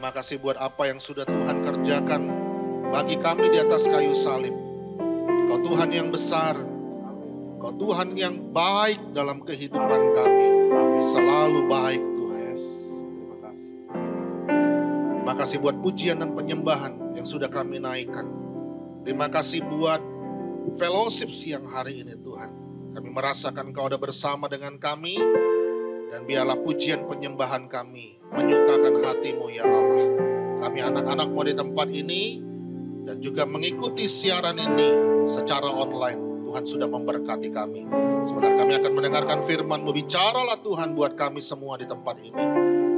Terima kasih buat apa yang sudah Tuhan kerjakan bagi kami di atas kayu salib. Kau Tuhan yang besar, Kau Tuhan yang baik dalam kehidupan kami. Selalu baik Tuhan. Terima kasih. Terima kasih buat pujian dan penyembahan yang sudah kami naikkan. Terima kasih buat fellowship siang hari ini Tuhan. Kami merasakan Kau ada bersama dengan kami. Dan biarlah pujian penyembahan kami menyukakan hati-Mu ya Allah. Kami anak-anak-Mu di tempat ini dan juga mengikuti siaran ini secara online. Tuhan sudah memberkati kami. Sebentar kami akan mendengarkan firman-Mu. Bicaralah Tuhan buat kami semua di tempat ini.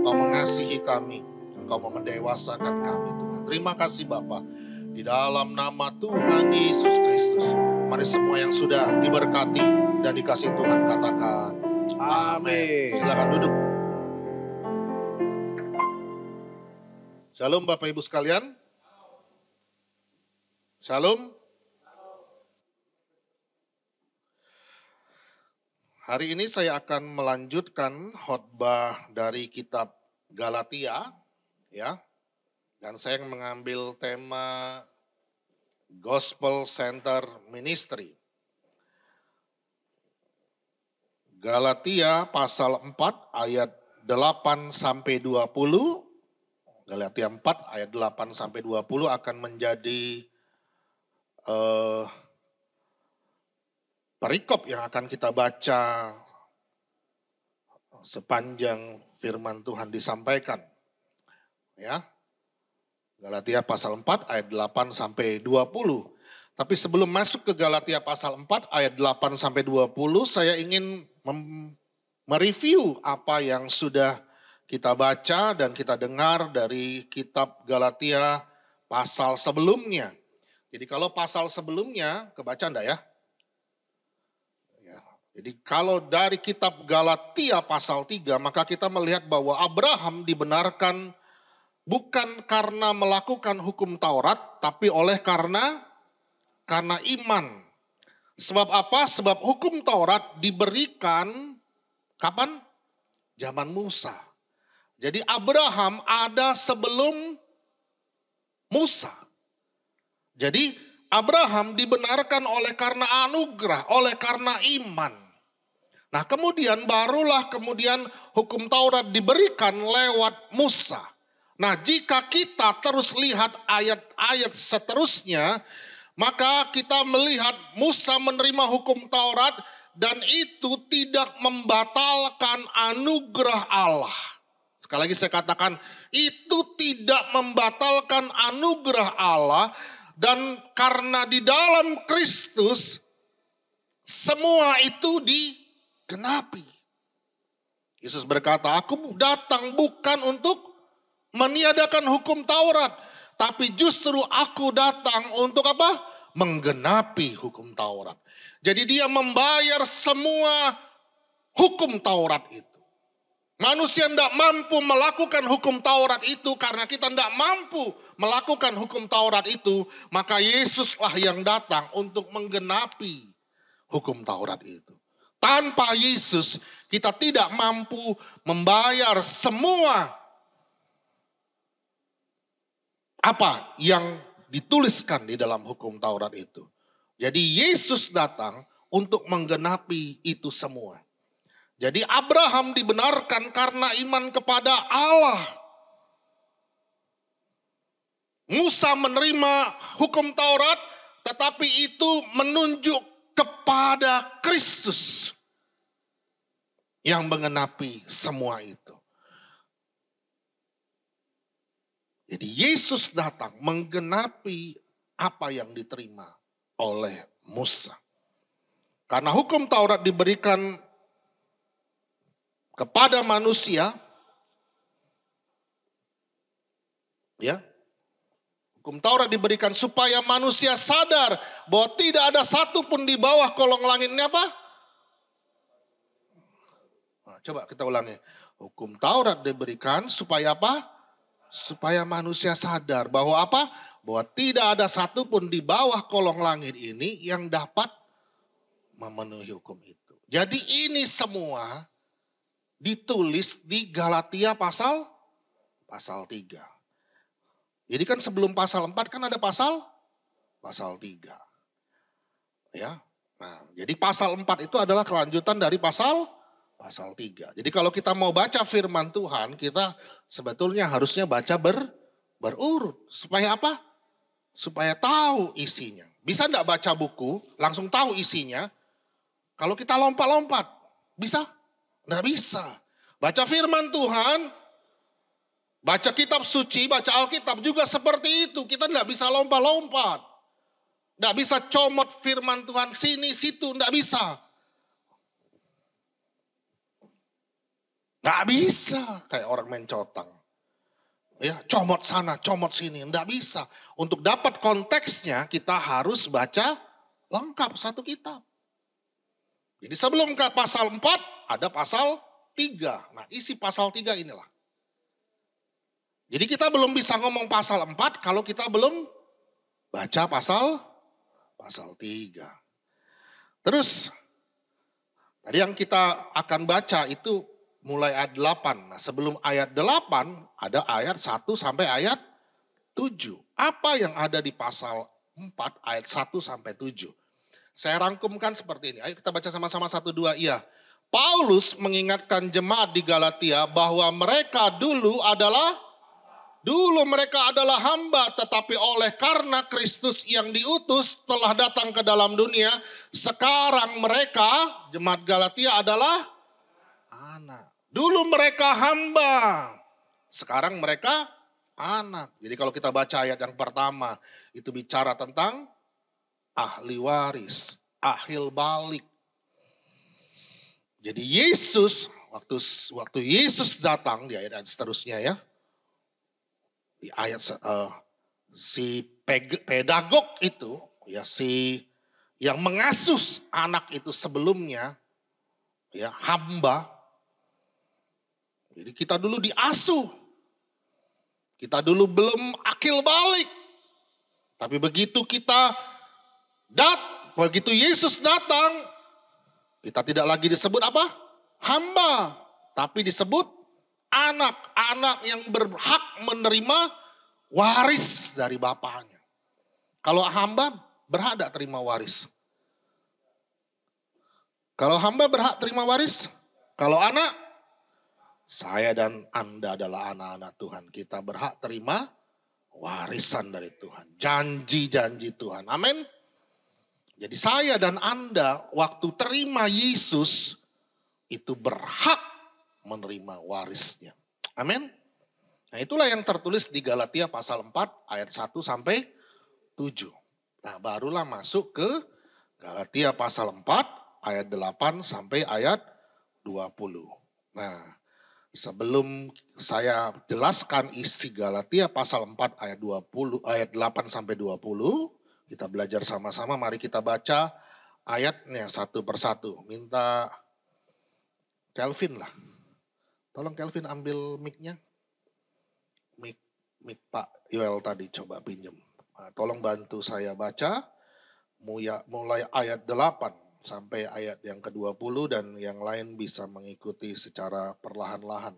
Kau mengasihi kami. Kau mau mendewasakan kami Tuhan. Terima kasih Bapa. Di dalam nama Tuhan Yesus Kristus. Mari semua yang sudah diberkati dan dikasih Tuhan katakan. Amin. Silakan duduk. Shalom Bapak Ibu sekalian. Shalom. Hari ini saya akan melanjutkan khotbah dari kitab Galatia, ya. Dan saya mengambil tema Gospel Center Ministry. Galatia pasal 4 ayat 8 sampai 20. Galatia 4 ayat 8 sampai 20 akan menjadi perikop yang akan kita baca sepanjang firman Tuhan disampaikan. Ya. Galatia pasal 4 ayat 8 sampai 20. Tapi sebelum masuk ke Galatia pasal 4 ayat 8 sampai 20, saya ingin mereview apa yang sudah kita baca dan kita dengar dari kitab Galatia pasal sebelumnya. Jadi kalau pasal sebelumnya, kebaca enggak ya? Jadi kalau dari kitab Galatia pasal 3, maka kita melihat bahwa Abraham dibenarkan bukan karena melakukan hukum Taurat, tapi oleh karena iman. Sebab apa? Sebab hukum Taurat diberikan kapan? Zaman Musa. Jadi Abraham ada sebelum Musa. Jadi Abraham dibenarkan oleh karena anugerah, oleh karena iman. Nah kemudian barulah hukum Taurat diberikan lewat Musa. Nah jika kita terus lihat ayat-ayat seterusnya, maka kita melihat Musa menerima hukum Taurat dan itu tidak membatalkan anugerah Allah. Sekali lagi saya katakan, itu tidak membatalkan anugerah Allah dan karena di dalam Kristus semua itu digenapi. Yesus berkata, aku datang bukan untuk meniadakan hukum Taurat, tapi justru aku datang untuk apa? Menggenapi hukum Taurat. Jadi dia membayar semua hukum Taurat itu. Manusia tidak mampu melakukan hukum Taurat itu karena kita tidak mampu melakukan hukum Taurat itu. Maka Yesuslah yang datang untuk menggenapi hukum Taurat itu. Tanpa Yesus kita tidak mampu membayar semua apa yang dituliskan di dalam hukum Taurat itu. Jadi Yesus datang untuk menggenapi itu semua. Jadi Abraham dibenarkan karena iman kepada Allah. Musa menerima hukum Taurat tetapi itu menunjuk kepada Kristus yang menggenapi semua itu. Jadi Yesus datang menggenapi apa yang diterima oleh Musa. Karena hukum Taurat diberikan kepada manusia, ya. Hukum Taurat diberikan supaya manusia sadar bahwa tidak ada satu pun di bawah kolong langitnya apa? Nah, coba kita ulangi. Hukum Taurat diberikan supaya apa? Supaya manusia sadar bahwa apa? Bahwa tidak ada satu pun di bawah kolong langit ini yang dapat memenuhi hukum itu. Jadi ini semua ditulis di Galatia pasal 3. Jadi kan sebelum pasal 4 kan ada pasal 3. Ya. Nah, jadi pasal 4 itu adalah kelanjutan dari pasal 3. Jadi kalau kita mau baca firman Tuhan, kita sebetulnya harusnya baca berurut. Supaya apa? Supaya tahu isinya. Bisa enggak baca buku, langsung tahu isinya? Kalau kita lompat-lompat, bisa? Enggak bisa. Baca firman Tuhan, baca kitab suci, baca Alkitab juga seperti itu. Kita enggak bisa lompat-lompat. Enggak bisa comot firman Tuhan sini, situ, enggak bisa. Enggak bisa, kayak orang main cotang. Ya, comot sana, comot sini, enggak bisa. Untuk dapat konteksnya kita harus baca lengkap satu kitab. Jadi sebelum ke pasal 4 ada pasal 3. Nah, isi pasal 3 inilah. Jadi kita belum bisa ngomong pasal 4 kalau kita belum baca pasal 3. Terus tadi yang kita akan baca itu mulai ayat 8. Nah, sebelum ayat 8 ada ayat 1 sampai ayat 7. Apa yang ada di pasal 4 ayat 1 sampai 7? Saya rangkumkan seperti ini. Ayo kita baca sama-sama 1, 2, iya. Paulus mengingatkan jemaat di Galatia bahwa mereka dulu mereka adalah hamba, tetapi oleh karena Kristus yang diutus telah datang ke dalam dunia, sekarang mereka, jemaat Galatia adalah anak. Dulu mereka hamba, sekarang mereka anak. Jadi kalau kita baca ayat yang pertama, itu bicara tentang ahli waris, akhil balik. Jadi Yesus, waktu Yesus datang di ayat seterusnya ya, di ayat si pedagog itu, ya si yang mengasuh anak itu sebelumnya, ya hamba. Jadi kita dulu diasuh, kita dulu belum akil balik, tapi begitu begitu Yesus datang, kita tidak lagi disebut apa? Hamba, tapi disebut anak-anak yang berhak menerima waris dari bapaknya. Kalau hamba berhak tidak terima waris? Kalau hamba berhak terima waris? Kalau anak, saya dan Anda adalah anak-anak Tuhan. Kita berhak terima warisan dari Tuhan. Janji-janji Tuhan. Amin. Jadi saya dan Anda waktu terima Yesus itu berhak menerima warisnya. Amin. Nah itulah yang tertulis di Galatia pasal 4 ayat 1 sampai 7. Nah barulah masuk ke Galatia pasal 4 ayat 8 sampai ayat 20. Nah sebelum saya jelaskan isi Galatia pasal 4 ayat 8 sampai 20, kita belajar sama-sama, mari kita baca ayatnya satu persatu. Minta Kelvin lah. Tolong Kelvin ambil mic-nya. Mic Pak Yoel tadi coba pinjem. Nah, tolong bantu saya baca mulai ayat 8 sampai ayat yang ke-20 dan yang lain bisa mengikuti secara perlahan-lahan.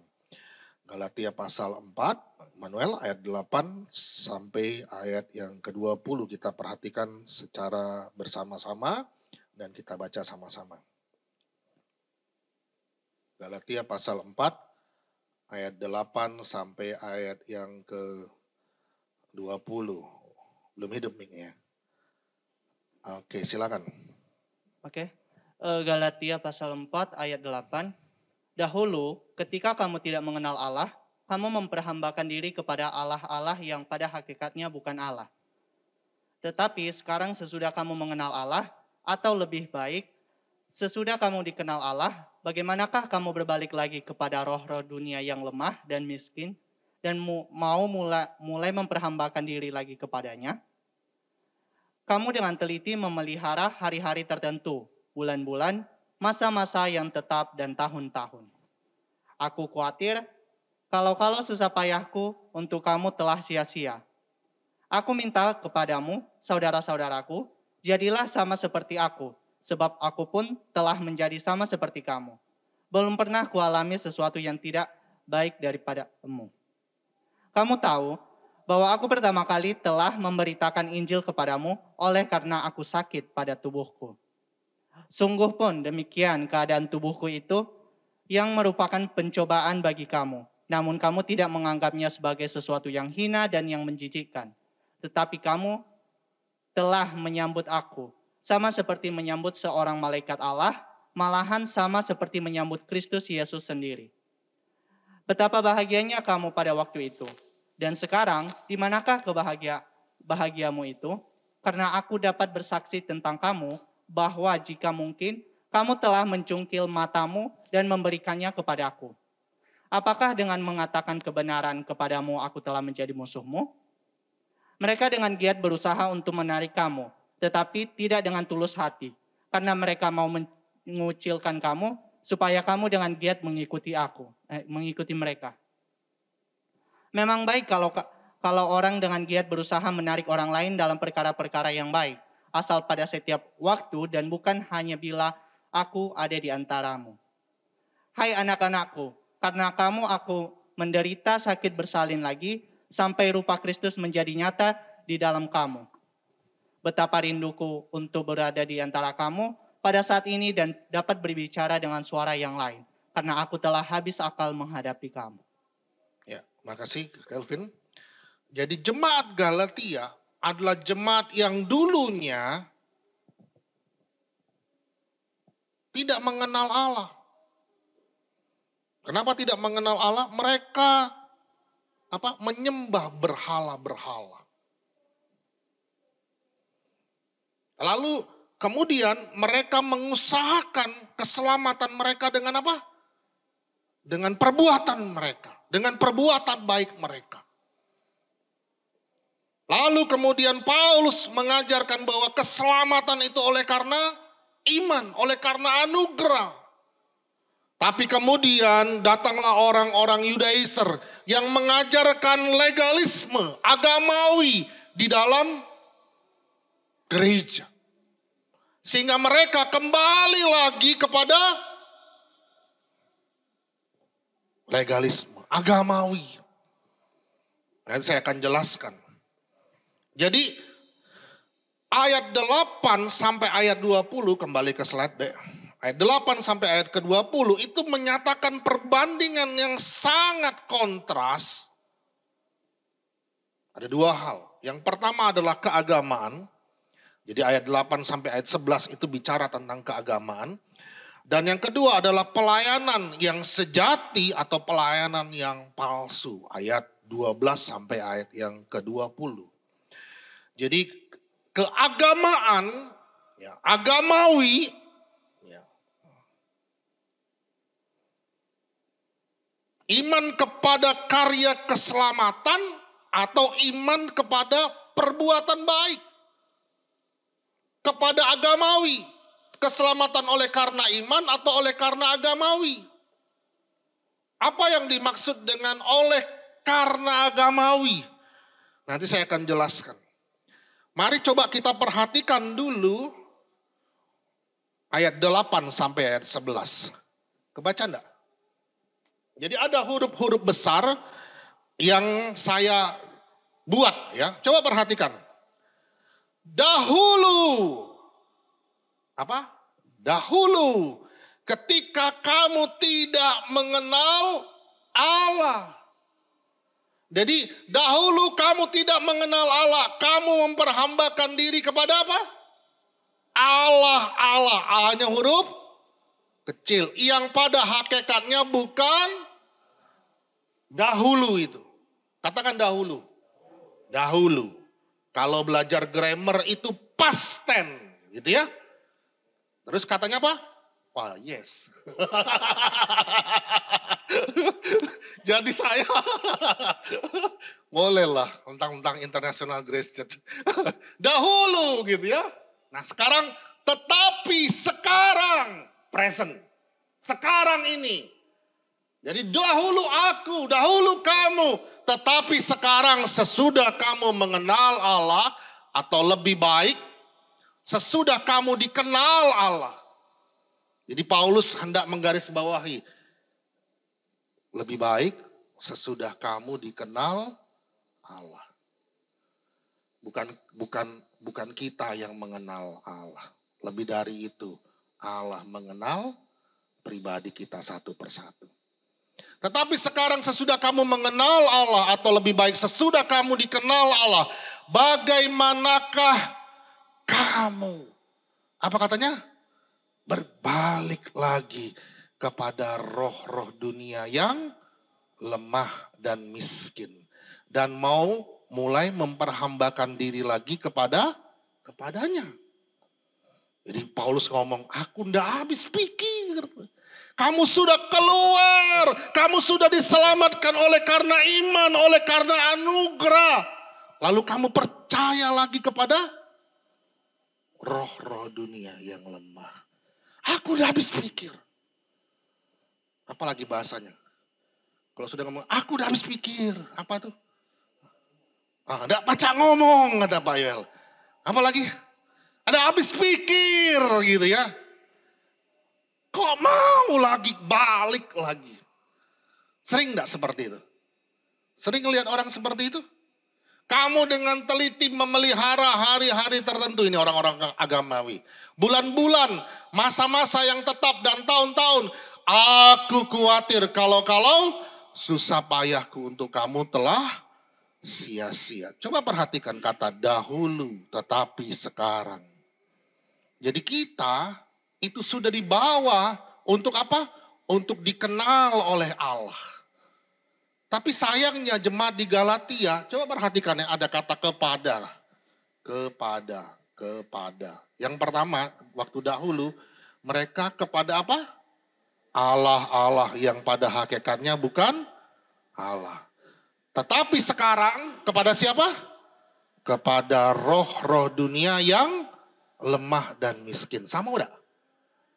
Galatia pasal 4, Manuel ayat 8 sampai ayat yang ke-20 kita perhatikan secara bersama-sama dan kita baca sama-sama. Galatia pasal 4 ayat 8 sampai ayat yang ke-20. Belum hidup mic-nya. Oke, silakan. Oke. Galatia pasal 4 ayat 8. Dahulu ketika kamu tidak mengenal Allah, kamu memperhambakan diri kepada Allah-Allah yang pada hakikatnya bukan Allah. Tetapi sekarang sesudah kamu mengenal Allah, atau lebih baik, sesudah kamu dikenal Allah, bagaimanakah kamu berbalik lagi kepada roh-roh dunia yang lemah dan miskin dan mau mulai memperhambakan diri lagi kepadanya? Kamu dengan teliti memelihara hari-hari tertentu, bulan-bulan, masa-masa yang tetap dan tahun-tahun. Aku khawatir kalau susah payahku untuk kamu telah sia-sia. Aku minta kepadamu, saudara-saudaraku, jadilah sama seperti aku, sebab aku pun telah menjadi sama seperti kamu. Belum pernah kualami sesuatu yang tidak baik daripadamu. Kamu tahu bahwa aku pertama kali telah memberitakan Injil kepadamu oleh karena aku sakit pada tubuhku. Sungguh pun demikian keadaan tubuhku itu yang merupakan pencobaan bagi kamu. Namun kamu tidak menganggapnya sebagai sesuatu yang hina dan yang menjijikkan. Tetapi kamu telah menyambut aku, sama seperti menyambut seorang malaikat Allah, malahan sama seperti menyambut Kristus Yesus sendiri. Betapa bahagianya kamu pada waktu itu. Dan sekarang, di manakah bahagiamu itu? Karena aku dapat bersaksi tentang kamu, bahwa jika mungkin, kamu telah mencungkil matamu dan memberikannya kepadaku. Apakah dengan mengatakan kebenaran kepadamu aku telah menjadi musuhmu? Mereka dengan giat berusaha untuk menarik kamu, tetapi tidak dengan tulus hati, karena mereka mau mengucilkan kamu, supaya kamu dengan giat mengikuti mereka. Memang baik kalau orang dengan giat berusaha menarik orang lain dalam perkara-perkara yang baik, asal pada setiap waktu dan bukan hanya bila aku ada di antaramu. Hai anak-anakku, karena kamu aku menderita sakit bersalin lagi, sampai rupa Kristus menjadi nyata di dalam kamu. Betapa rinduku untuk berada di antara kamu pada saat ini dan dapat berbicara dengan suara yang lain, karena aku telah habis akal menghadapi kamu. Ya, makasih Kelvin. Jadi jemaat Galatia adalah jemaat yang dulunya tidak mengenal Allah. Kenapa tidak mengenal Allah? Mereka menyembah berhala-berhala. Lalu kemudian mereka mengusahakan keselamatan mereka dengan apa? Dengan perbuatan mereka, dengan perbuatan baik mereka. Lalu kemudian Paulus mengajarkan bahwa keselamatan itu oleh karena iman, oleh karena anugerah. Tapi kemudian datanglah orang-orang Yudaizer yang mengajarkan legalisme agamawi di dalam gereja. Sehingga mereka kembali lagi kepada legalisme agamawi. Nanti saya akan jelaskan. Jadi ayat 8 sampai ayat 20, kembali ke slide deh. Ayat 8 sampai ayat ke-20 itu menyatakan perbandingan yang sangat kontras. Ada dua hal. Yang pertama adalah keagamaan. Jadi ayat 8 sampai ayat 11 itu bicara tentang keagamaan. Dan yang kedua adalah pelayanan yang sejati atau pelayanan yang palsu. Ayat 12 sampai ayat yang ke-20. Jadi keagamaan, ya, agamawi, iman kepada karya keselamatan atau iman kepada perbuatan baik. Kepada agamawi. Keselamatan oleh karena iman atau oleh karena agamawi. Apa yang dimaksud dengan oleh karena agamawi? Nanti saya akan jelaskan. Mari coba kita perhatikan dulu ayat 8 sampai ayat 11. Kebaca enggak? Jadi ada huruf-huruf besar yang saya buat ya. Coba perhatikan. Dahulu. Apa? Dahulu. Ketika kamu tidak mengenal Allah. Jadi dahulu kamu tidak mengenal Allah. Kamu memperhambakan diri kepada apa? Allah. A-nya huruf kecil. Yang pada hakikatnya bukan dahulu itu. Katakan dahulu. Dahulu. Kalau belajar grammar itu past tense, gitu ya. Terus katanya apa? Wah, yes. Jadi saya bolehlah tentang International Grace Church. Dahulu gitu ya. Nah, sekarang tetapi sekarang present. Sekarang ini. Jadi dahulu aku, dahulu kamu, tetapi sekarang sesudah kamu mengenal Allah atau lebih baik, sesudah kamu dikenal Allah. Jadi Paulus hendak menggarisbawahi, lebih baik sesudah kamu dikenal Allah. Bukan kita yang mengenal Allah. Lebih dari itu, Allah mengenal pribadi kita satu persatu. Tetapi sekarang sesudah kamu mengenal Allah, atau lebih baik sesudah kamu dikenal Allah, bagaimanakah kamu? Apa katanya? Berbalik lagi kepada roh-roh dunia yang lemah dan miskin. Dan mau mulai memperhambakan diri lagi kepadanya. Jadi Paulus ngomong, aku ndak habis pikir. Kamu sudah keluar, kamu sudah diselamatkan oleh karena iman, oleh karena anugerah. Lalu kamu percaya lagi kepada roh-roh dunia yang lemah. Aku udah habis pikir. Apalagi bahasanya. Kalau sudah ngomong, aku udah habis pikir. Apa tuh? Ada baca ngomong, kata Pak Yoel. Apalagi? Ada habis pikir gitu ya. Kok mau lagi balik lagi? Sering gak seperti itu? Sering lihat orang seperti itu? Kamu dengan teliti memelihara hari-hari tertentu, ini orang-orang agamawi. Bulan-bulan, masa-masa yang tetap dan tahun-tahun. Aku khawatir kalau susah payahku untuk kamu telah sia-sia. Coba perhatikan kata dahulu tetapi sekarang. Jadi kita itu sudah dibawa untuk apa? Untuk dikenal oleh Allah. Tapi sayangnya jemaat di Galatia, coba perhatikan ya, ada kata kepada. Yang pertama, waktu dahulu mereka kepada apa? Allah-Allah yang pada hakikatnya bukan Allah. Tetapi sekarang kepada siapa? Kepada roh-roh dunia yang lemah dan miskin. Sama udah?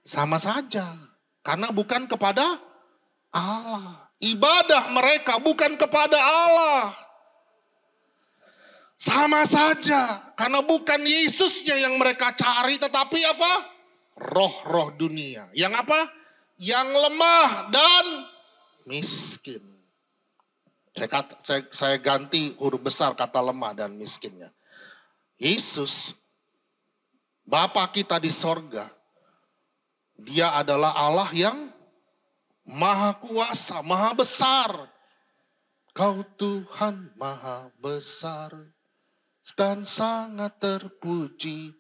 Sama saja. Karena bukan kepada Allah. Ibadah mereka bukan kepada Allah. Sama saja. Karena bukan Yesusnya yang mereka cari, tetapi apa? Roh-roh dunia. Yang apa? Yang lemah dan miskin. Saya ganti huruf besar kata lemah dan miskinnya. Yesus, Bapa kita di sorga, Dia adalah Allah yang Maha kuasa, maha besar. Kau Tuhan maha besar dan sangat terpuji.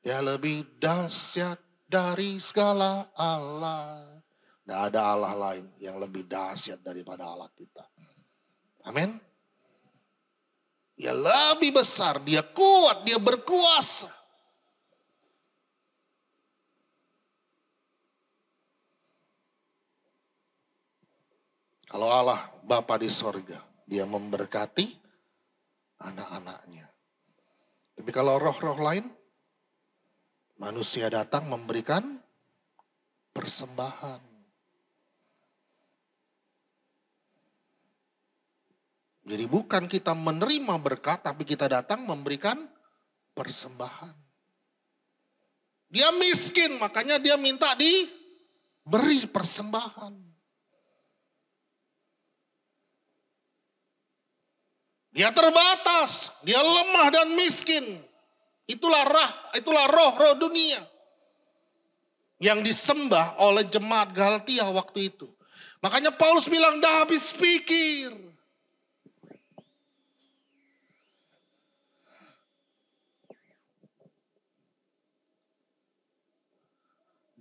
Dia lebih dahsyat dari segala Allah. Tidak ada Allah lain yang lebih dahsyat daripada Allah kita. Amin. Dia lebih besar, dia kuat, dia berkuasa. Kalau Allah Bapa di sorga, dia memberkati anak-anaknya. Tapi kalau roh-roh lain, manusia datang memberikan persembahan. Jadi bukan kita menerima berkat, tapi kita datang memberikan persembahan. Dia miskin, makanya dia minta diberi persembahan. Dia terbatas, dia lemah dan miskin. Itulah roh-roh dunia yang disembah oleh jemaat Galatia waktu itu. Makanya Paulus bilang, dah habis pikir.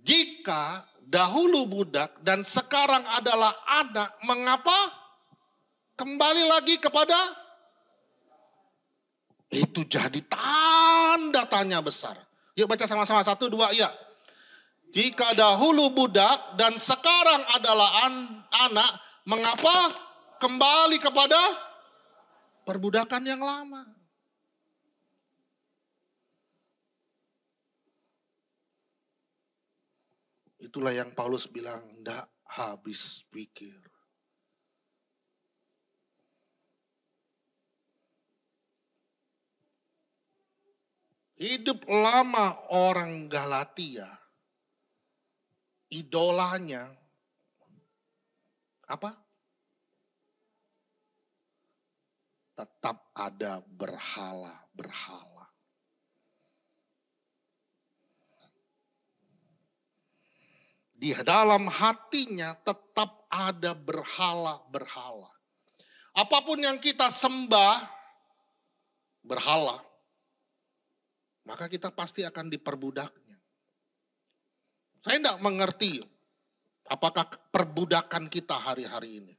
Jika dahulu budak dan sekarang adalah anak, mengapa kembali lagi kepada? Itu jadi tanda tanya besar. Yuk baca sama-sama, 1, 2, ya. Jika dahulu budak dan sekarang adalah anak, mengapa kembali kepada perbudakan yang lama? Itulah yang Paulus bilang, ndak habis pikir. Hidup lama orang Galatia, idolanya apa? Tetap ada berhala-berhala. Di dalam hatinya tetap ada berhala-berhala. Apapun yang kita sembah berhala, maka kita pasti akan diperbudaknya. Saya tidak mengerti apakah perbudakan kita hari-hari ini.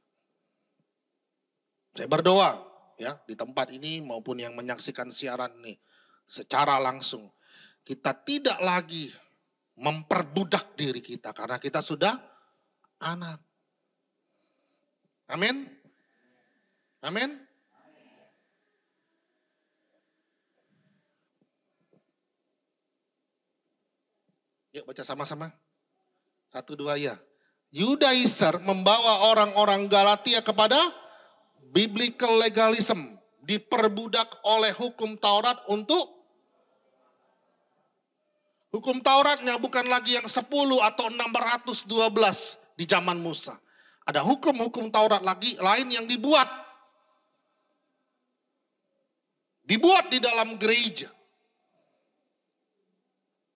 Saya berdoa ya di tempat ini maupun yang menyaksikan siaran ini secara langsung. Kita tidak lagi memperbudak diri kita karena kita sudah anak. Amin. Amin. Yuk baca sama-sama. 1, 2 ya. Judaizer membawa orang-orang Galatia kepada biblical legalism. Diperbudak oleh hukum Taurat untuk hukum Tauratnya bukan lagi yang 10 atau 612 di zaman Musa. Ada hukum-hukum Taurat lagi lain yang dibuat. Dibuat di dalam gereja.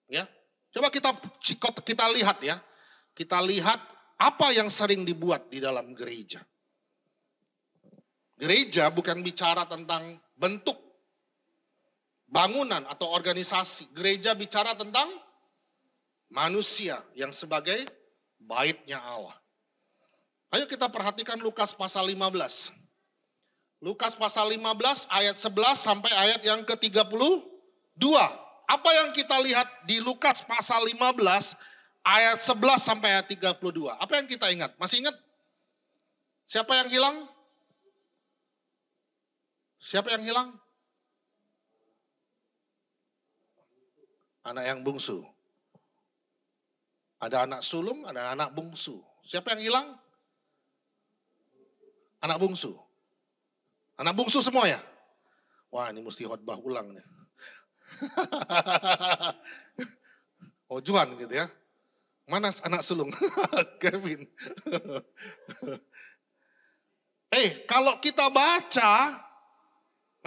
Ya. Coba kita lihat ya. Kita lihat apa yang sering dibuat di dalam gereja. Gereja bukan bicara tentang bentuk bangunan atau organisasi. Gereja bicara tentang manusia yang sebagai baitnya Allah. Ayo kita perhatikan Lukas pasal 15. Lukas pasal 15 ayat 11 sampai ayat yang ke-32. Apa yang kita lihat di Lukas pasal 15 ayat 11 sampai ayat 32? Apa yang kita ingat? Masih ingat? Siapa yang hilang? Siapa yang hilang? Anak yang bungsu. Ada anak sulung, ada anak bungsu. Siapa yang hilang? Anak bungsu. Anak bungsu semua ya? Wah ini mesti khotbah ulang nih. Ojuan gitu ya. Mana anak sulung? Kevin. Kalau kita baca,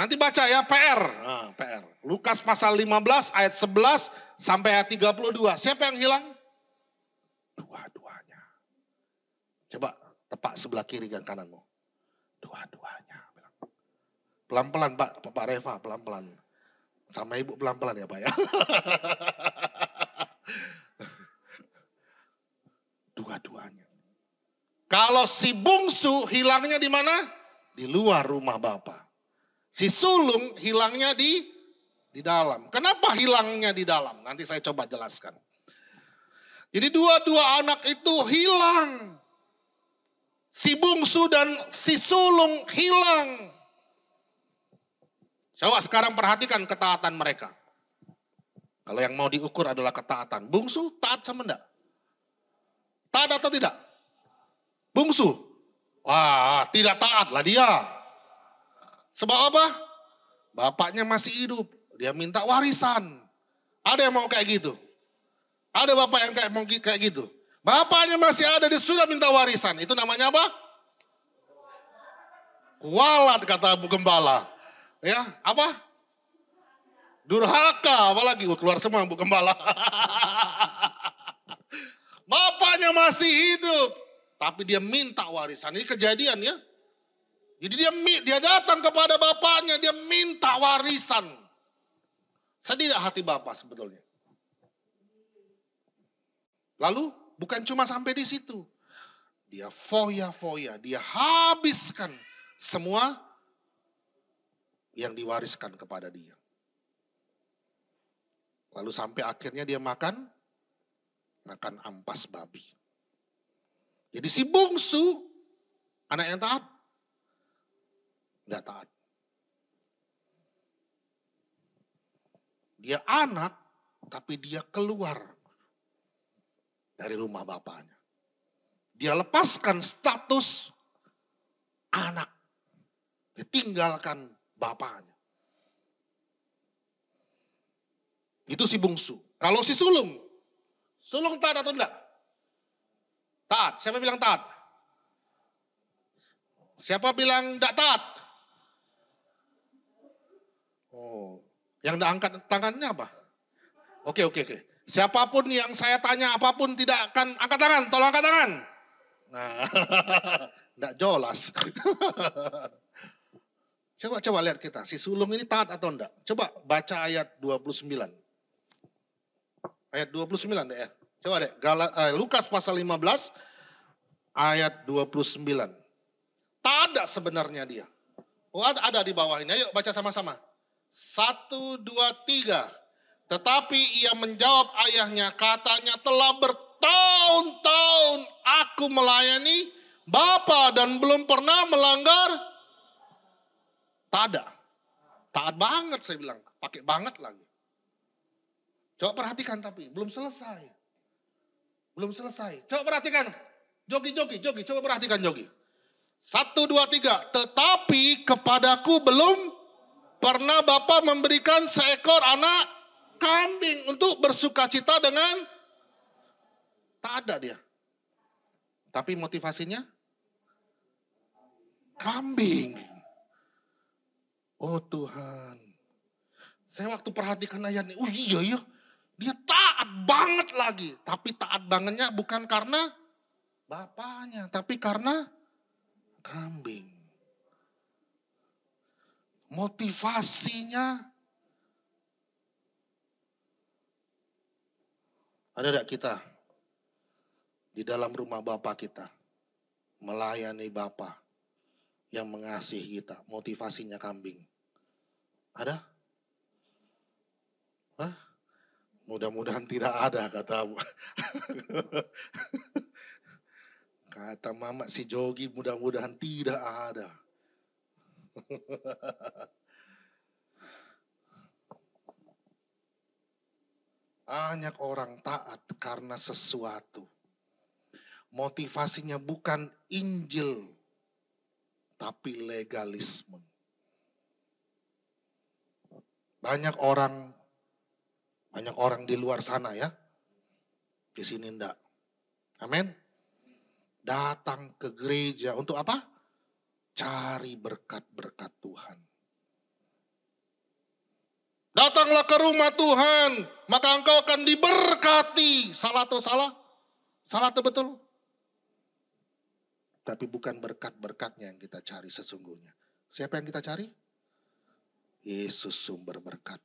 nanti baca ya PR. Nah, PR. Lukas pasal 15 ayat 11 sampai ayat 32. Siapa yang hilang? Dua-duanya. Coba tepak sebelah kiri dan kananmu. Dua-duanya. Pelan-pelan Pak Reva, pelan-pelan. Sama ibu pelan-pelan ya Pak ya. Dua-duanya. Kalau si bungsu hilangnya di mana? Di luar rumah Bapak. Si sulung hilangnya di dalam. Kenapa hilangnya di dalam? Nanti saya coba jelaskan. Jadi dua-dua anak itu hilang. Si bungsu dan si sulung hilang. Coba sekarang perhatikan ketaatan mereka. Kalau yang mau diukur adalah ketaatan. Bungsu taat sama enggak? Taat atau tidak? Bungsu? Wah, tidak taat lah dia. Sebab apa? Bapaknya masih hidup. Dia minta warisan. Ada yang mau kayak gitu? Ada bapak yang mau kayak gitu? Bapaknya masih ada, dia sudah minta warisan. Itu namanya apa? Kualat kata Bu Gembala. Ya, apa? Durhaka, apalagi keluar semua Bu Gembala. Bapaknya masih hidup, tapi dia minta warisan. Ini kejadian ya. Jadi dia datang kepada bapaknya, dia minta warisan. Sedih tidak hati bapak sebetulnya? Lalu bukan cuma sampai di situ. Dia foya-foya, dia habiskan semua yang diwariskan kepada dia. Lalu sampai akhirnya dia makan ampas babi. Jadi si bungsu, anak yang taat, enggak taat. Dia anak, tapi dia keluar dari rumah bapaknya. Dia lepaskan status anak. Ditinggalkan bapaknya. Itu si bungsu. Kalau si sulung taat atau enggak? Taat. Siapa bilang taat? Siapa bilang enggak taat? Oh, yang angkat tangannya apa? Oke. Siapapun yang saya tanya apapun tidak akan angkat tangan, tolong angkat tangan. Nah, enggak jelas. Coba lihat kita, si sulung ini taat atau enggak? Coba baca ayat 29. Ayat 29 deh ya. Coba deh, Lukas pasal 15 ayat 29. Tak ada sebenarnya dia. Oh, ada di bawah ini. Ayo baca sama-sama. 1, 2, 3. Tetapi ia menjawab ayahnya, katanya telah bertahun-tahun aku melayani Bapa dan belum pernah melanggar. Tak ada. Taat banget saya bilang. Pakai banget lagi. Coba perhatikan tapi belum selesai. Belum selesai. Coba perhatikan. Jogi. Coba perhatikan Jogi. 1, 2, 3. Tetapi kepadaku belum pernah Bapa memberikan seekor anak kambing untuk bersukacita dengan. Tak ada dia. Tapi motivasinya kambing. Oh Tuhan. Saya waktu perhatikan ayat ini. Oh iya. Dia taat banget lagi. Tapi taat bangetnya bukan karena bapaknya. Tapi karena kambing. Motivasinya. Ada tidak kita di dalam rumah Bapa kita melayani Bapa yang mengasihi kita, motivasinya kambing? Ada? Hah? Mudah-mudahan tidak ada kata kata mama si Jogi, mudah-mudahan tidak ada. Banyak orang taat karena sesuatu. Motivasinya bukan Injil, tapi legalisme. Banyak orang di luar sana ya. Di sini enggak. Amin. Datang ke gereja untuk apa? Cari berkat-berkat Tuhan. Datanglah ke rumah Tuhan, maka engkau akan diberkati. Salah atau salah? Salah atau betul? Tapi bukan berkat-berkatnya yang kita cari sesungguhnya. Siapa yang kita cari? Yesus sumber berkat.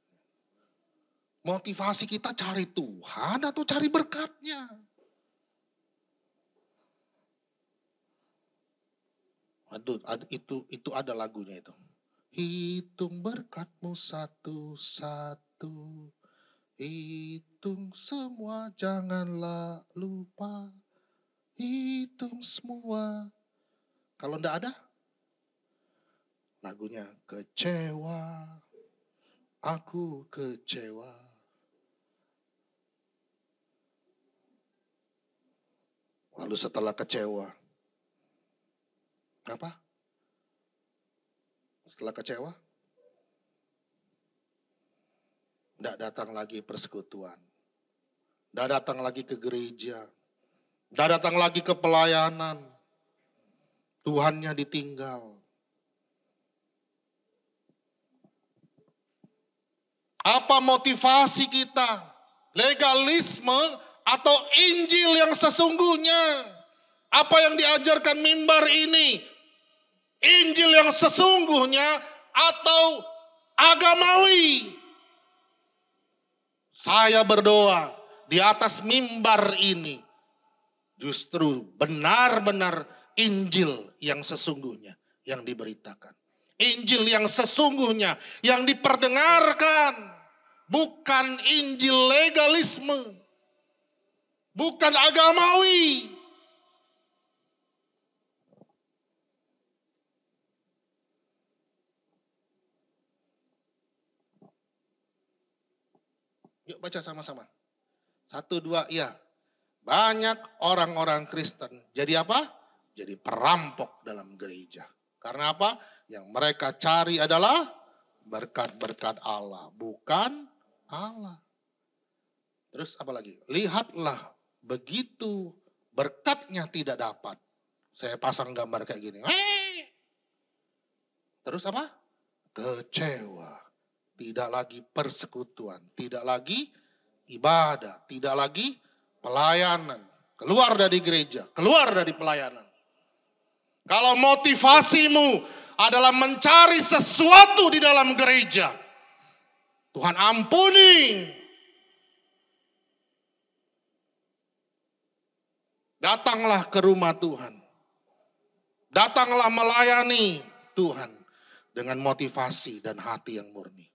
Motivasi kita cari Tuhan atau cari berkatnya? Aduh, itu ada lagunya itu. Hitung berkatmu satu-satu. Hitung semua, janganlah lupa. Hitung semua. Kalau enggak ada, lagunya kecewa. Aku kecewa. Lalu setelah kecewa, apa? Setelah kecewa, enggak datang lagi persekutuan. Enggak datang lagi ke gereja. Enggak datang lagi ke pelayanan. Tuhannya ditinggal. Apa motivasi kita? Legalisme atau Injil yang sesungguhnya? Apa yang diajarkan mimbar ini? Injil yang sesungguhnya atau agamawi? Saya berdoa di atas mimbar ini justru benar-benar Injil yang sesungguhnya yang diberitakan. Injil yang sesungguhnya yang diperdengarkan. Bukan Injil legalisme. Bukan agamawi. Yuk baca sama-sama. 1, 2, iya. Banyak orang-orang Kristen jadi apa? Jadi perampok dalam gereja. Karena apa? Yang mereka cari adalah berkat-berkat Allah, bukan Allah. Terus apa lagi? Lihatlah begitu berkatnya tidak dapat. Saya pasang gambar kayak gini. Terus apa? Kecewa. tidak lagi persekutuan, tidak lagi ibadah, tidak lagi pelayanan. Keluar dari gereja, keluar dari pelayanan. Kalau motivasimu adalah mencari sesuatu di dalam gereja, Tuhan ampuni. Datanglah ke rumah Tuhan. Datanglah melayani Tuhan dengan motivasi dan hati yang murni.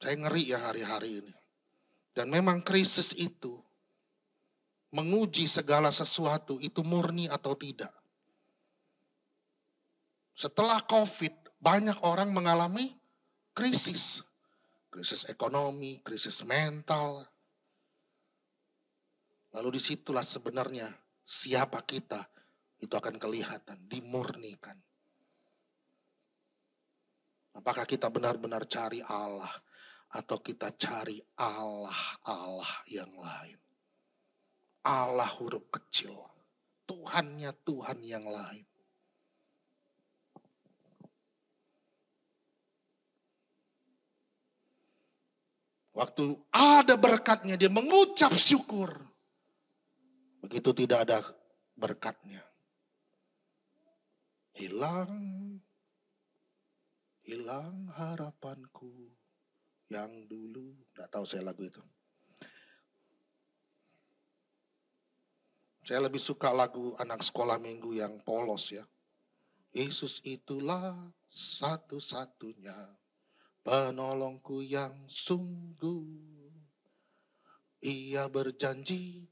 Saya ngeri ya hari-hari ini. Dan memang krisis itu menguji segala sesuatu itu murni atau tidak. Setelah COVID, banyak orang mengalami krisis. Krisis ekonomi, krisis mental. Lalu disitulah sebenarnya siapa kita itu akan kelihatan, dimurnikan. Apakah kita benar-benar cari Allah atau kita cari Allah yang lain? Allah huruf kecil, Tuhannya Tuhan yang lain. Waktu ada berkatnya dia mengucap syukur. Begitu tidak ada berkatnya. Hilang harapanku yang dulu. Tidak tahu saya lagu itu. Saya lebih suka lagu anak sekolah minggu yang polos ya. Yesus itulah satu-satunya penolongku yang sungguh. Ia berjanji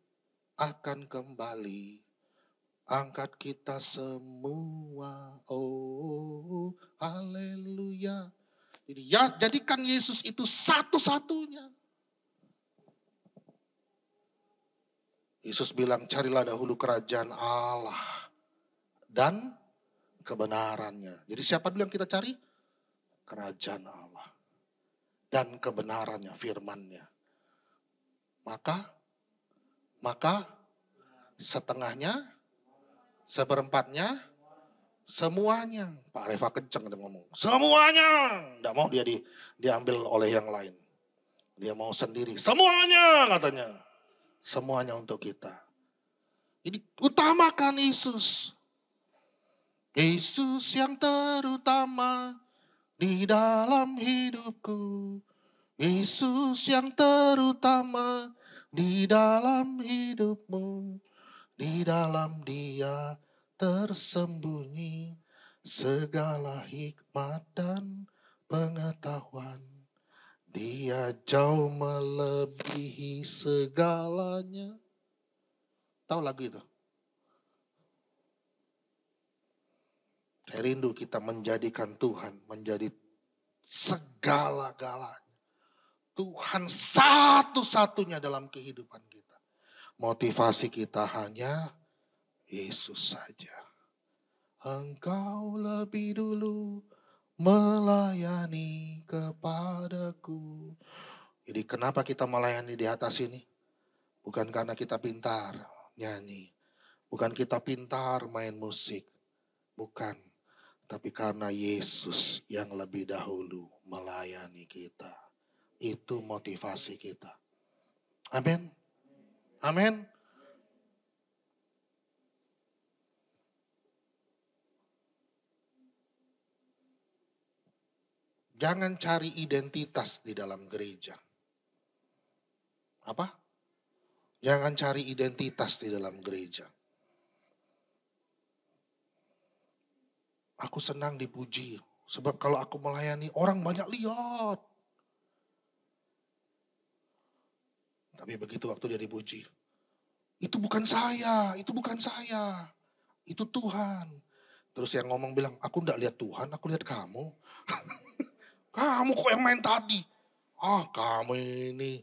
akan kembali angkat kita semua. Oh, haleluya. Jadi ya, jadikan Yesus itu satu-satunya. Yesus bilang, carilah dahulu kerajaan Allah dan kebenarannya. Jadi siapa dulu yang kita cari? Kerajaan Allah dan kebenarannya, firman-Nya. Maka setengahnya, seperempatnya, semuanya. Pak Reva kenceng dia ngomong. Semuanya. Tidak mau dia diambil oleh yang lain. Dia mau sendiri. Semuanya katanya. Semuanya untuk kita. Jadi utamakan Yesus. Yesus yang terutama di dalam hidupku. Yesus yang terutama di dalam hidupmu. Di dalam Dia tersembunyi segala hikmat dan pengetahuan. Dia jauh melebihi segalanya. Tahu lagu itu? Saya rindu kita menjadikan Tuhan menjadi segala-galanya. Tuhan satu-satunya dalam kehidupan kita. Motivasi kita hanya Yesus saja. Engkau lebih dulu melayani kepadaku. Jadi kenapa kita melayani di atas ini? Bukan karena kita pintar nyanyi. Bukan kita pintar main musik. Bukan. Tapi karena Yesus yang lebih dahulu melayani kita. Itu motivasi kita. Amin. Amin. Jangan cari identitas di dalam gereja. Apa? Jangan cari identitas di dalam gereja. Aku senang dipuji. Sebab kalau aku melayani orang banyak lihat. Tapi begitu waktu dia dipuji. Itu bukan saya, itu bukan saya. Itu Tuhan. Terus yang ngomong bilang, aku enggak lihat Tuhan, aku lihat kamu. Kamu kok yang main tadi? Kamu ini.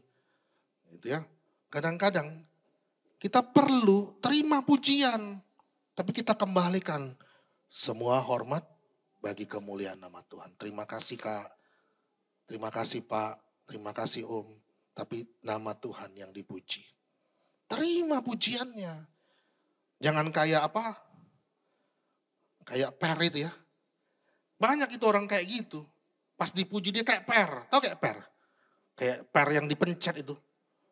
Gitu ya. Kadang-kadang kita perlu terima pujian. Tapi kita kembalikan semua hormat bagi kemuliaan nama Tuhan. Terima kasih Kak. Terima kasih Pak. Terima kasih Om. Tapi nama Tuhan yang dipuji. Terima pujiannya. Jangan kayak apa? Kayak Perit ya. Banyak itu orang kayak gitu. Pas dipuji dia kayak per. Tahu kayak per? Kayak per yang dipencet itu.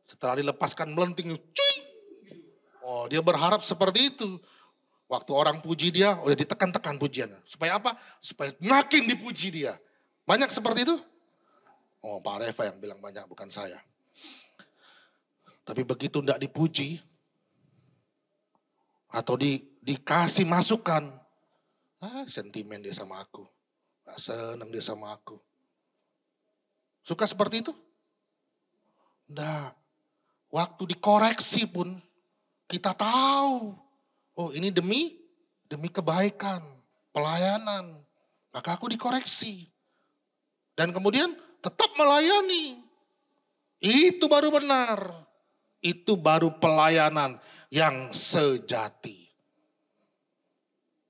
Setelah dilepaskan melenting, cuy. Oh, dia berharap seperti itu. Waktu orang puji dia, udah ditekan-tekan pujiannya. Supaya apa? Supaya makin dipuji dia. Banyak seperti itu? Oh, Pak Reva yang bilang banyak, bukan saya. Tapi begitu tidak dipuji, atau dikasih masukan, sentimen dia sama aku. Senang dia sama aku. Suka seperti itu? Enggak. Waktu dikoreksi pun kita tahu. Oh, ini demi kebaikan, pelayanan. Maka aku dikoreksi. Dan kemudian tetap melayani. Itu baru benar. Itu baru pelayanan yang sejati.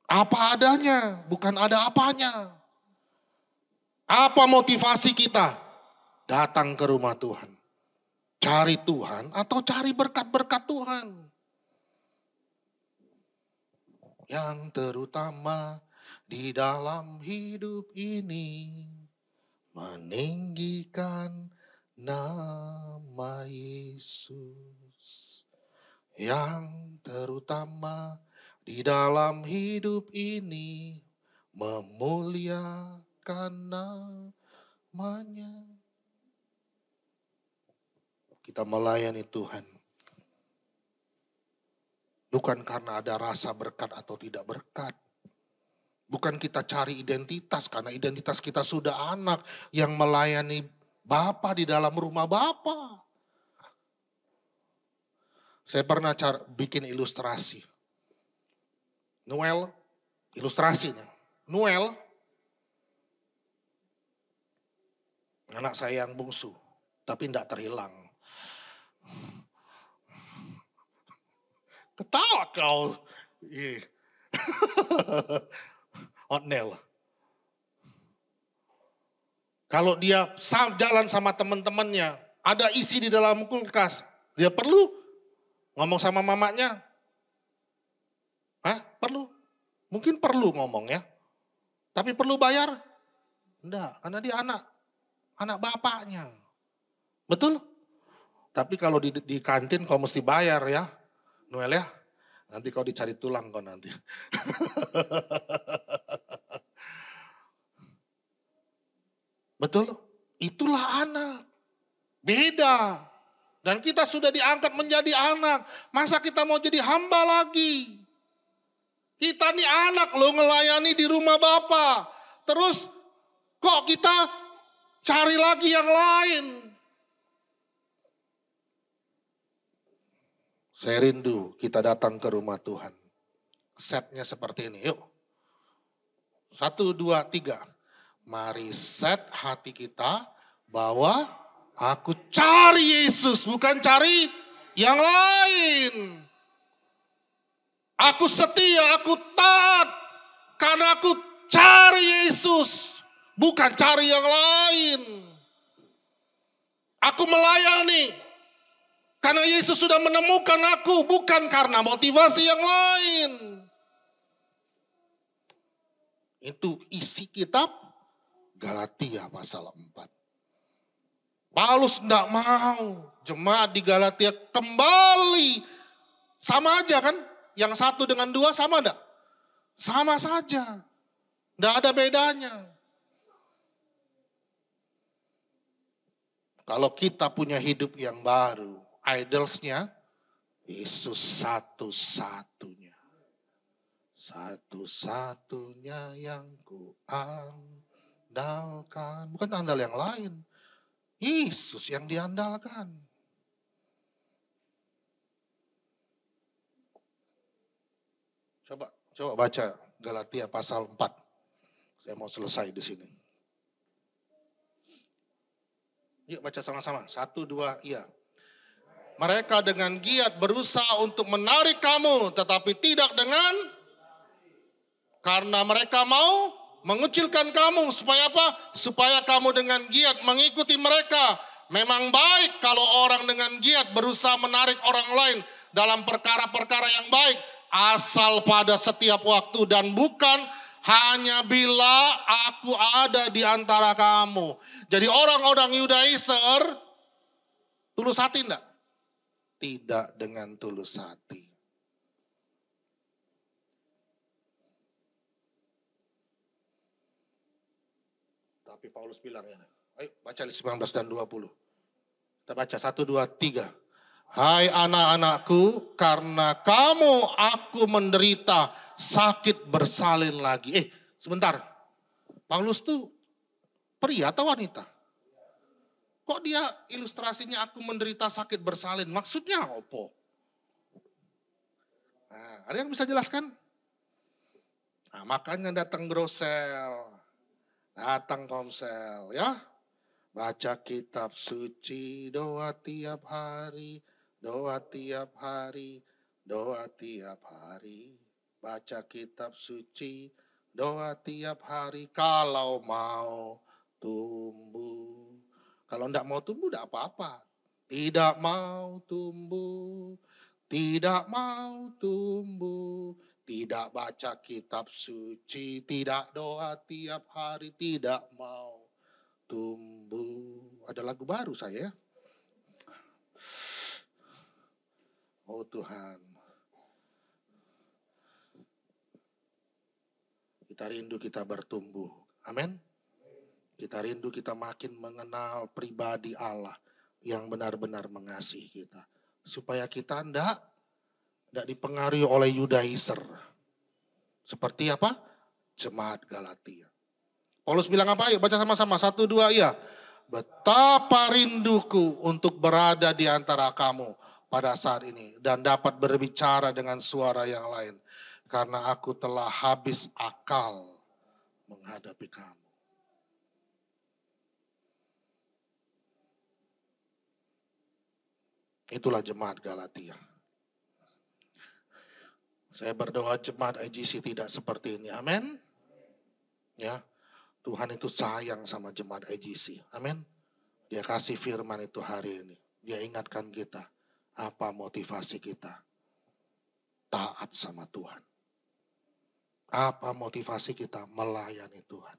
Apa adanya, bukan ada apanya. Apa motivasi kita? Datang ke rumah Tuhan. Cari Tuhan atau cari berkat-berkat Tuhan. Yang terutama di dalam hidup ini meninggikan nama Yesus. Yang terutama di dalam hidup ini memuliakan namanya. Kita melayani Tuhan. Bukan karena ada rasa berkat atau tidak berkat. Bukan kita cari identitas, karena identitas kita sudah anak yang melayani Bapa di dalam rumah Bapa. Saya pernah bikin ilustrasi. Noel, ilustrasinya. Noel, anak saya yang bungsu, tapi tidak terhilang. Ketawa kau. Otnel. Kalau dia jalan sama teman-temannya, ada isi di dalam kulkas, dia perlu ngomong sama mamanya. Perlu? Mungkin perlu ngomong ya. Tapi perlu bayar? Enggak, karena dia anak bapaknya. Betul? Tapi kalau di kantin kau mesti bayar ya, Noel ya. Nanti kau dicari tulang kau nanti. Betul? Itulah anak. Beda. Dan kita sudah diangkat menjadi anak. Masa kita mau jadi hamba lagi? Kita nih anak loh, ngelayani di rumah Bapa. Terus kok kita cari lagi yang lain? Saya rindu kita datang ke rumah Tuhan. Setnya seperti ini, yuk. 1, 2, 3. Mari set hati kita bahwa aku cari Yesus, bukan cari yang lain. Aku setia, aku taat karena aku cari Yesus, bukan cari yang lain. Aku melayani karena Yesus sudah menemukan aku, bukan karena motivasi yang lain. Itu isi kitab Galatia pasal 4. Paulus tidak mau jemaat di Galatia kembali. Sama aja kan? Yang 1 dengan 2 sama enggak? Sama saja. Enggak ada bedanya. Kalau kita punya hidup yang baru, idolsnya Yesus satu-satunya. Satu-satunya yang ku andalkan. Bukan andal yang lain. Yesus yang diandalkan. Coba baca Galatia pasal 4. Saya mau selesai di sini. Yuk baca sama-sama. 1, 2, iya. Mereka dengan giat berusaha untuk menarik kamu, tetapi tidak karena mereka mau mengucilkan kamu. Supaya apa? Supaya kamu dengan giat mengikuti mereka. Memang baik kalau orang dengan giat berusaha menarik orang lain dalam perkara-perkara yang baik. Asal pada setiap waktu dan bukan Hanya bila aku ada di antara kamu. Jadi orang-orang Yudaiser tulus hati enggak? Tidak dengan tulus hati. Tapi Paulus bilang ya, ayo baca 19 dan 20. Kita baca 1, 2, 3. Hai anak-anakku, karena kamu aku menderita sakit bersalin lagi. Sebentar. Paulus tuh pria atau wanita? Kok dia ilustrasinya aku menderita sakit bersalin? Maksudnya apa? Nah, ada yang bisa jelaskan? Nah, makanya datang brosel, datang komsel ya. Baca kitab suci, doa tiap hari, doa tiap hari, doa tiap hari. Baca kitab suci, doa tiap hari kalau mau tumbuh. Kalau enggak mau tumbuh enggak apa-apa. Tidak mau tumbuh, tidak mau tumbuh. Tidak baca kitab suci, tidak doa tiap hari, tidak mau tumbuh. Ada lagu baru saya. Oh Tuhan. Kita rindu kita bertumbuh. Amin. Kita rindu kita makin mengenal pribadi Allah yang benar-benar mengasihi kita. Supaya kita tidak dipengaruhi oleh Yudaiser. Seperti apa? Jemaat Galatia. Paulus bilang apa? Ayo baca sama-sama. 1, 2, iya. Betapa rinduku untuk berada di antara kamu pada saat ini. Dan dapat berbicara dengan suara yang lain. Karena aku telah habis akal menghadapi kamu. Itulah jemaat Galatia. Saya berdoa jemaat IGC tidak seperti ini. Amin. Ya. Tuhan itu sayang sama jemaat IGC. Amin. Dia kasih firman itu hari ini. Dia ingatkan kita. Apa motivasi kita? Taat sama Tuhan. Apa motivasi kita? Melayani Tuhan.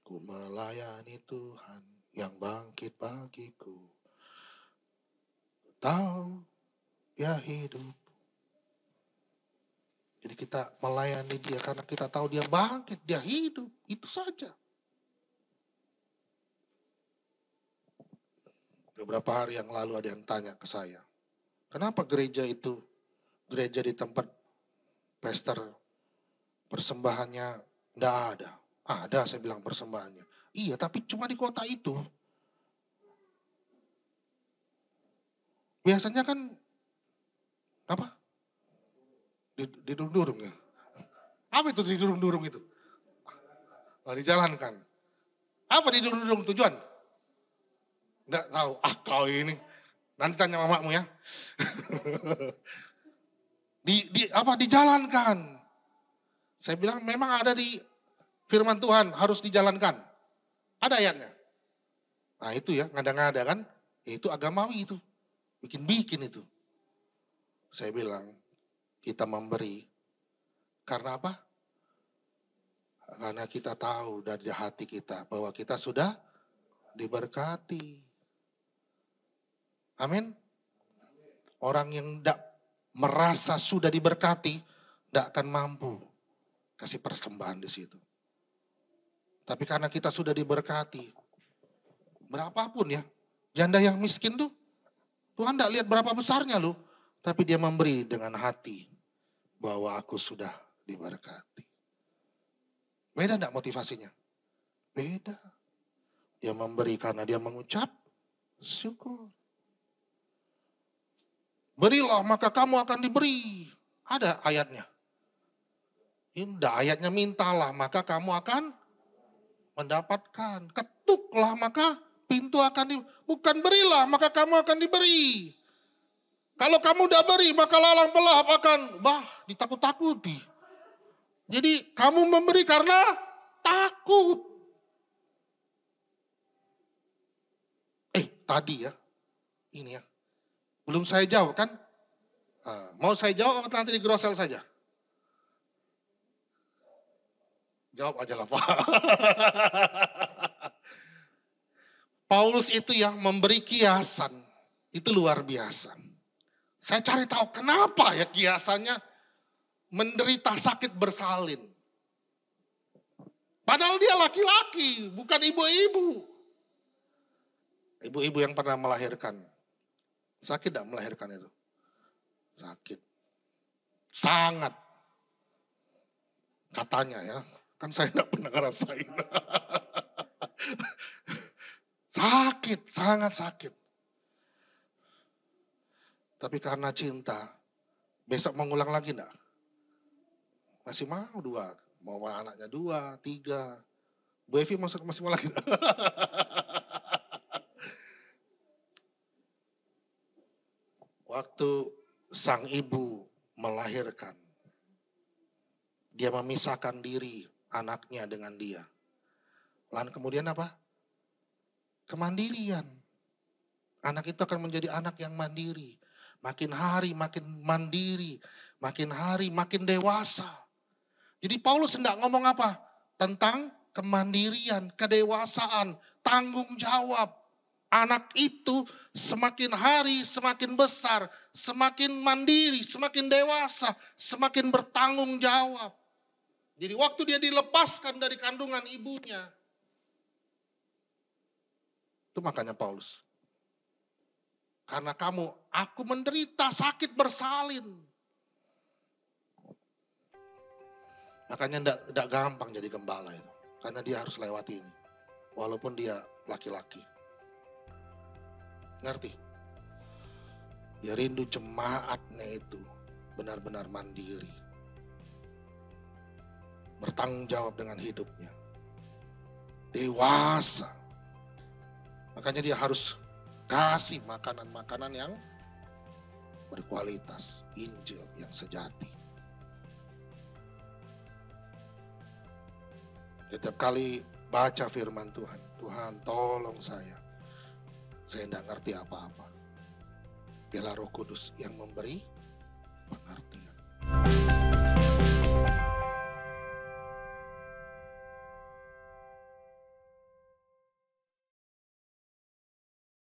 Ku melayani Tuhan yang bangkit bagiku. Tahu dia hidup. Jadi kita melayani dia karena kita tahu dia bangkit, dia hidup. Itu saja. Beberapa hari yang lalu ada yang tanya ke saya. Kenapa gereja itu, gereja di tempat pastor persembahannya enggak ada? Ada saya bilang persembahannya. Iya tapi cuma di kota itu. Biasanya kan apa? Di durung-durung ya. Apa itu di durung-durung itu? Dijalankan. Apa di durung-durung tujuan? Enggak tahu. Kau ini. Nanti tanya mamamu ya. Dijalankan. Saya bilang memang ada di firman Tuhan harus dijalankan. Ada ayatnya. Nah itu ya, ngada-ngada kan. Itu agamawi itu. Bikin-bikin itu. Saya bilang, kita memberi. Karena apa? Karena kita tahu dari hati kita bahwa kita sudah diberkati. Amin. Orang yang tidak merasa sudah diberkati, tidak akan mampu kasih persembahan di situ. Tapi karena kita sudah diberkati, berapapun ya, janda yang miskin tuh, Tuhan tidak lihat berapa besarnya loh. Tapi dia memberi dengan hati bahwa aku sudah diberkati. Beda enggak motivasinya? Beda. Dia memberi karena dia mengucap syukur. Berilah maka kamu akan diberi. Ada ayatnya. Indah ayatnya mintalah maka kamu akan mendapatkan. Ketuklah maka pintu akan bukan berilah maka kamu akan diberi. Kalau kamu udah beri, maka lalang pelahap akan, ditakut-takuti. Jadi kamu memberi karena takut. Tadi ya, ini ya. Belum saya jawab kan? Mau saya jawab atau nanti di grosel saja? Jawab aja lah Pak. Paulus itu yang memberi kiasan. Itu luar biasa. Saya cari tahu kenapa ya kiasannya menderita sakit bersalin. Padahal dia laki-laki, bukan ibu-ibu. Ibu-ibu yang pernah melahirkan. Sakit tidak melahirkan itu? Sakit. Sangat. Katanya ya. Kan saya tidak pernah ngerasain. Sakit, sangat sakit. Tapi karena cinta, besok mau ngulang lagi enggak? Masih mau 2, mau anaknya 2, 3. Bu Evi masih mau lagi enggak? Waktu sang ibu melahirkan, dia memisahkan diri anaknya dengan dia. Lalu kemudian apa? Kemandirian. Anak itu akan menjadi anak yang mandiri. Makin hari makin mandiri, makin hari makin dewasa. Jadi Paulus hendak ngomong apa? Tentang kemandirian, kedewasaan, tanggung jawab. Anak itu semakin hari semakin besar, semakin mandiri, semakin dewasa, semakin bertanggung jawab. Jadi waktu dia dilepaskan dari kandungan ibunya, itu makanya Paulus. Karena aku menderita sakit bersalin. Makanya tidak gampang jadi gembala itu. Karena dia harus lewati ini. Walaupun dia laki-laki. Ngerti? Dia rindu jemaatnya itu benar-benar mandiri. Bertanggung jawab dengan hidupnya. Dewasa. Makanya dia harus kasih makanan-makanan yang berkualitas, Injil yang sejati. Setiap kali baca firman Tuhan, Tuhan tolong saya tidak ngerti apa-apa. Biarlah Roh Kudus yang memberi pengertian.